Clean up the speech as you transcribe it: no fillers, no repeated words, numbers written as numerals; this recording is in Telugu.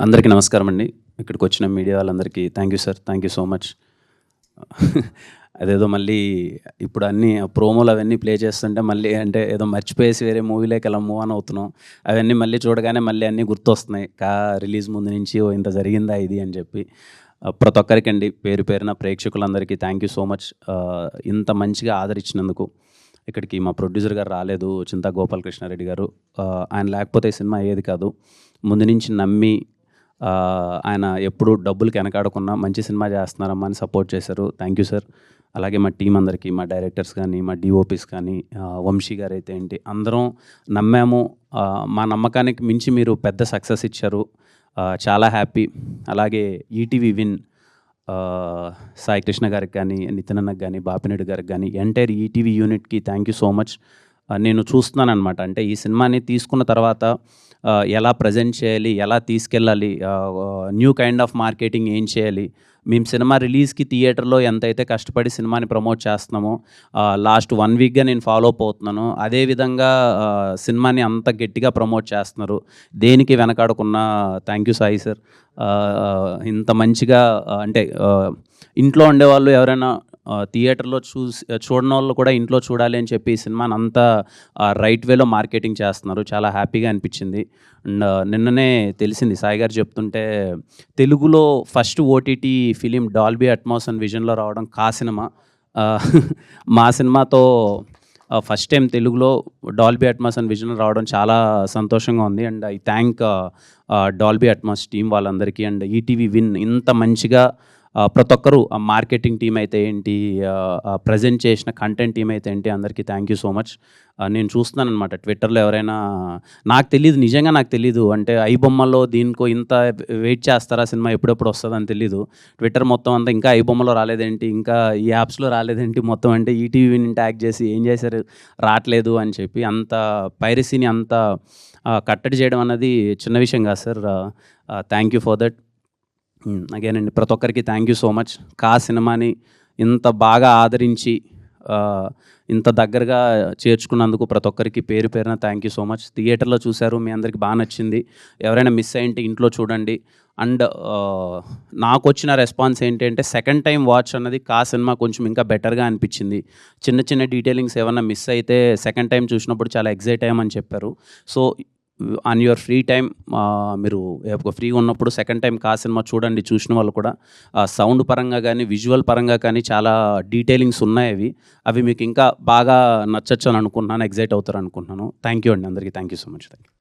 అందరికీ నమస్కారం అండి. ఇక్కడికి వచ్చిన మీడియా వాళ్ళందరికీ thank you sir. Thank you so much. అదేదో మళ్ళీ ఇప్పుడు అన్నీ ప్రోమోలు అవన్నీ ప్లే చేస్తుంటే మళ్ళీ అంటే ఏదో మర్చిపోయేసి వేరే మూవీలోకి అలా మూవ్ ఆన్ అవుతున్నాం. అవన్నీ మళ్ళీ చూడగానే మళ్ళీ అన్నీ గుర్తొస్తున్నాయి. రిలీజ్ ముందు నుంచి ఓ ఇంత జరిగిందా ఇది అని చెప్పి. ప్రతి ఒక్కరికండి పేరు పేరున ప్రేక్షకులందరికీ థ్యాంక్ యూ సో మచ్. ఇంత మంచిగా ఆదరించినందుకు. ఇక్కడికి మా ప్రొడ్యూసర్ గారు రాలేదు, చింతా గోపాలకృష్ణారెడ్డి గారు. ఆయన లేకపోతే ఈ సినిమా అయ్యేది కాదు. ముందు నుంచి నమ్మి ఆయన ఎప్పుడు డబ్బులకి వెనకాడకుండా మంచి సినిమా చేస్తున్నారమ్మా అని సపోర్ట్ చేశారు. Thank you sir. అలాగే మా టీం అందరికీ, మా డైరెక్టర్స్ కానీ, మా డిఓపీస్ కానీ, వంశీ గారు అయితే ఏంటి, అందరం నమ్మాము. మా నమ్మకానికి మించి మీరు పెద్ద సక్సెస్ ఇచ్చారు. చాలా హ్యాపీ. అలాగే ఈటీవీ విన్ సాయి కృష్ణ గారికి కానీ, నితిన్ అన్నకి కానీ, బాపినెడ్డి గారికి కానీ, ఎంటైర్ ఈటీవీ యూనిట్కి థ్యాంక్ యూ సో మచ్. నేను చూస్తున్నాను అనమాట. అంటే ఈ సినిమాని తీసుకున్న తర్వాత ఎలా ప్రజెంట్ చేయాలి, ఎలా తీసుకెళ్ళాలి, న్యూ కైండ్ ఆఫ్ మార్కెటింగ్ ఏం చేయాలి. మేము సినిమా రిలీజ్కి థియేటర్లో ఎంతైతే కష్టపడి సినిమాని ప్రమోట్ చేస్తున్నామో లాస్ట్ 1 వీక్గా నేను ఫాలో అప్ అవుతున్నాను. అదేవిధంగా సినిమాని అంత గట్టిగా ప్రమోట్ చేస్తున్నారు. దేనికి వెనకాడకున్నా థ్యాంక్ యూ సాయి సార్. ఇంత మంచిగా అంటే ఇంట్లో ఉండేవాళ్ళు ఎవరైనా థియేటర్లో చూడని వాళ్ళు కూడా ఇంట్లో చూడాలి అని చెప్పి ఈ సినిమాని అంతా రైట్ వేలో మార్కెటింగ్ చేస్తున్నారు. చాలా హ్యాపీగా అనిపించింది. అండ్ నిన్ననే తెలిసింది సాయి గారు చెప్తుంటే, తెలుగులో first OTT film Dolby Atmos and విజన్లో రావడం కా సినిమా. మా సినిమాతో ఫస్ట్ టైం తెలుగులో డాల్బీ అట్మాస్ అండ్ విజన్లో రావడం చాలా సంతోషంగా ఉంది. And I thank Dolby Atmos team వాళ్ళందరికీ. అండ్ ఈటీవీ విన్ ఇంత మంచిగా ప్రతి ఒక్కరు మార్కెటింగ్ టీం అయితే ఏంటి, ప్రజెంట్ చేసిన కంటెంట్ టీం అయితే ఏంటి, అందరికీ థ్యాంక్ యూ సో మచ్. నేను చూస్తున్నాను అనమాట ట్విట్టర్లో ఎవరైనా, నాకు తెలీదు, నిజంగా నాకు తెలీదు. అంటే ఐ బొమ్మలో దీనికో ఇంత వెయిట్ చేస్తారా, సినిమా ఎప్పుడెప్పుడు వస్తుందని తెలీదు. ట్విట్టర్ మొత్తం అంతా ఇంకా ఐ బొమ్మలో రాలేదేంటి, ఇంకా ఈ యాప్స్లో రాలేదేంటి మొత్తం, అంటే ఈటీవీని ట్యాగ్ చేసి ఏం చేశారు రావట్లేదు అని చెప్పి అంత పైరసీని అంత కట్టడి చేయడం అన్నది చిన్న విషయం కాదు sir. Thank you for that. Again అండి, ప్రతి ఒక్కరికి థ్యాంక్ యూ సో మచ్. కా సినిమాని ఇంత బాగా ఆదరించి ఇంత దగ్గరగా చేర్చుకున్నందుకు ప్రతి ఒక్కరికి పేరు పేరున థ్యాంక్ యూ సో మచ్. థియేటర్లో చూశారు, మీ అందరికి బాగా నచ్చింది. ఎవరైనా మిస్ అయ్యింటే ఇంట్లో చూడండి. అండ్ నాకు వచ్చిన రెస్పాన్స్ ఏంటంటే, సెకండ్ టైం వాచ్ అన్నది కా సినిమా కొంచెం ఇంకా బెటర్గా అనిపించింది. చిన్న చిన్న డీటెయిలింగ్స్ ఏమన్నా మిస్ అయితే సెకండ్ టైం చూసినప్పుడు చాలా ఎగ్జైట్ అయ్యామని చెప్పారు. So on your free time మీరు ఫ్రీగా ఉన్నప్పుడు సెకండ్ టైం కా సినిమా చూడండి. చూసిన వాళ్ళు కూడా సౌండ్ పరంగా కానీ, విజువల్ పరంగా కానీ చాలా డీటెయిలింగ్స్ ఉన్నాయి. అవి మీకు ఇంకా బాగా నచ్చచ్చు అని అనుకుంటున్నాను, ఎగ్జైట్ అవుతారు అనుకుంటున్నాను. థ్యాంక్ యూ అండి అందరికీ. Thank you so much. Thank you.